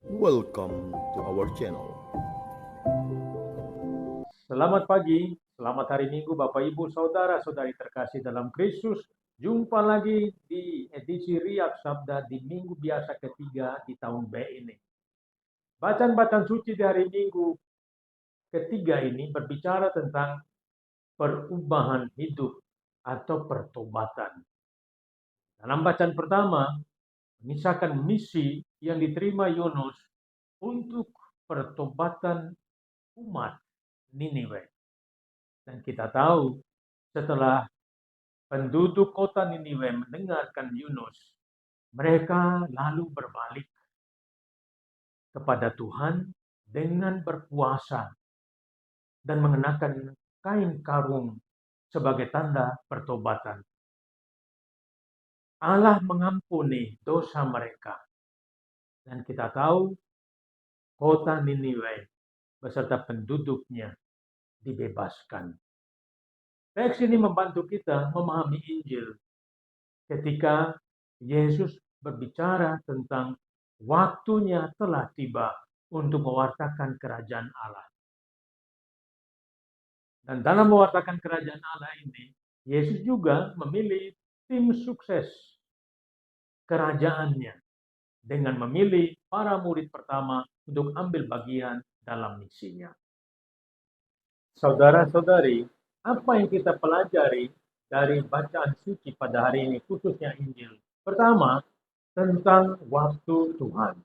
Welcome to our channel. Selamat pagi, selamat hari Minggu Bapak Ibu Saudara-saudari terkasih dalam Kristus. Jumpa lagi di edisi Riak Sabda di Minggu biasa ketiga di tahun B ini. Bacaan-bacaan suci di hari Minggu ketiga ini berbicara tentang perubahan hidup atau pertobatan. Dalam bacaan pertama, mengisahkan misi yang diterima Yunus untuk pertobatan umat Niniwe. Dan kita tahu setelah penduduk kota Niniwe mendengarkan Yunus, mereka lalu berbalik kepada Tuhan dengan berpuasa dan mengenakan kain karung sebagai tanda pertobatan. Allah mengampuni dosa mereka. Dan kita tahu kota Niniwe beserta penduduknya dibebaskan. Teks ini membantu kita memahami Injil ketika Yesus berbicara tentang waktunya telah tiba untuk mewartakan kerajaan Allah. Dan dalam mewartakan kerajaan Allah ini, Yesus juga memilih tim sukses kerajaannya dengan memilih para murid pertama untuk ambil bagian dalam misinya. Saudara-saudari, apa yang kita pelajari dari bacaan suci pada hari ini, khususnya Injil? Pertama, tentang waktu Tuhan.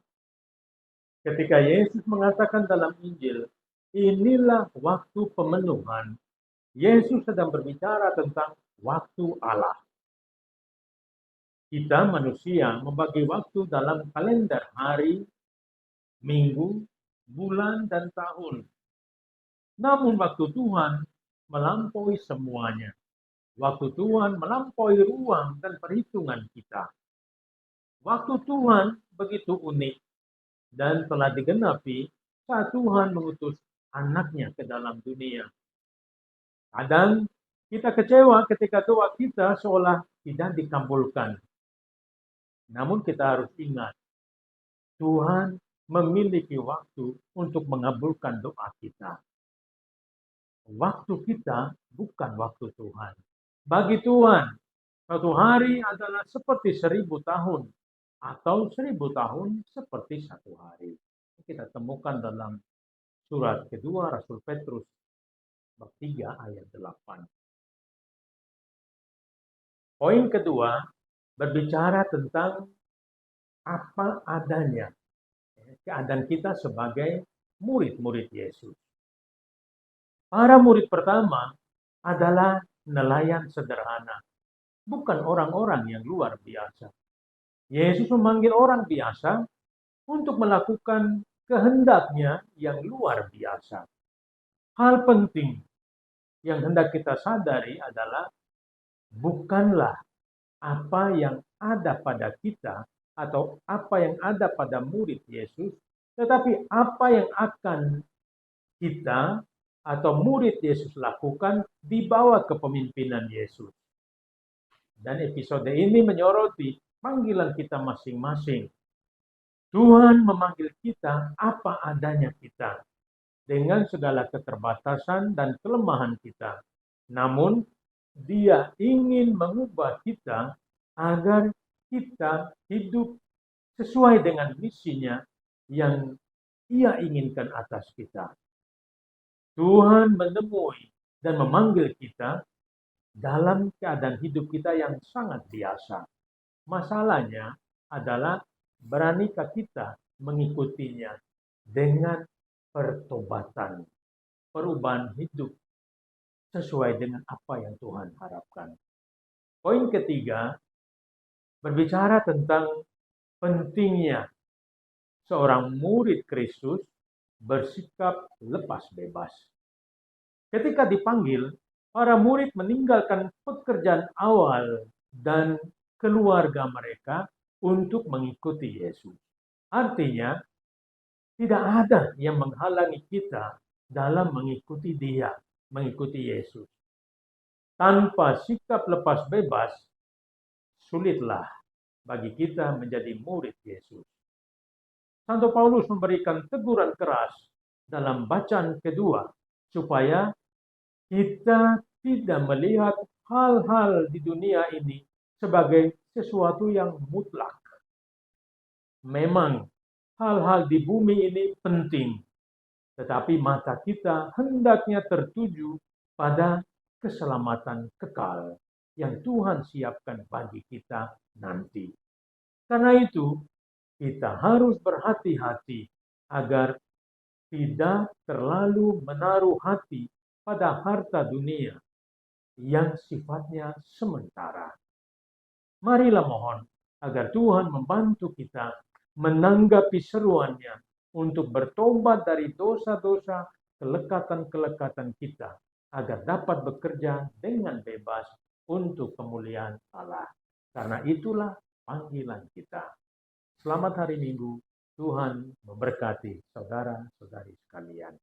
Ketika Yesus mengatakan dalam Injil, inilah waktu pemenuhan, Yesus sedang berbicara tentang waktu Allah. Kita manusia membagi waktu dalam kalender hari, minggu, bulan, dan tahun. Namun waktu Tuhan melampaui semuanya. Waktu Tuhan melampaui ruang dan perhitungan kita. Waktu Tuhan begitu unik dan telah digenapi saat Tuhan mengutus anaknya ke dalam dunia. Kadang kita kecewa ketika doa kita seolah tidak dikabulkan. Namun kita harus ingat, Tuhan memiliki waktu untuk mengabulkan doa kita. Waktu kita bukan waktu Tuhan. Bagi Tuhan, satu hari adalah seperti 1000 tahun, atau 1000 tahun seperti satu hari. Kita temukan dalam surat kedua Rasul Petrus, bab 3 ayat 8. Poin kedua, berbicara tentang apa adanya. Keadaan kita sebagai murid-murid Yesus. Para murid pertama adalah nelayan sederhana, bukan orang-orang yang luar biasa. Yesus memanggil orang biasa untuk melakukan kehendaknya yang luar biasa. Hal penting yang hendak kita sadari adalah bukanlah apa yang ada pada kita atau apa yang ada pada murid Yesus, tetapi apa yang akan kita atau murid Yesus lakukan di bawah kepemimpinan Yesus. Dan episode ini menyoroti panggilan kita masing-masing. Tuhan memanggil kita apa adanya kita, dengan segala keterbatasan dan kelemahan kita. Namun, Dia ingin mengubah kita agar kita hidup sesuai dengan misinya yang Ia inginkan atas kita. Tuhan menemui dan memanggil kita dalam keadaan hidup kita yang sangat biasa. Masalahnya adalah beranikah kita mengikutinya dengan pertobatan, perubahan hidup sesuai dengan apa yang Tuhan harapkan. Poin ketiga, berbicara tentang pentingnya seorang murid Kristus bersikap lepas bebas. Ketika dipanggil, para murid meninggalkan pekerjaan awal dan keluarga mereka untuk mengikuti Yesus. Artinya, tidak ada yang menghalangi kita dalam mengikuti Dia, mengikuti Yesus. Tanpa sikap lepas bebas, sulitlah bagi kita menjadi murid Yesus. Santo Paulus memberikan teguran keras dalam bacaan kedua, supaya kita tidak melihat hal-hal di dunia ini sebagai sesuatu yang mutlak. Memang hal-hal di bumi ini penting, tetapi mata kita hendaknya tertuju pada keselamatan kekal yang Tuhan siapkan bagi kita nanti. Karena itu, kita harus berhati-hati agar tidak terlalu menaruh hati pada harta dunia yang sifatnya sementara. Marilah mohon agar Tuhan membantu kita menanggapi seruannya untuk bertobat dari dosa-dosa kelekatan-kelekatan kita, agar dapat bekerja dengan bebas untuk kemuliaan Allah. Karena itulah panggilan kita. Selamat hari Minggu, Tuhan memberkati saudara-saudari sekalian.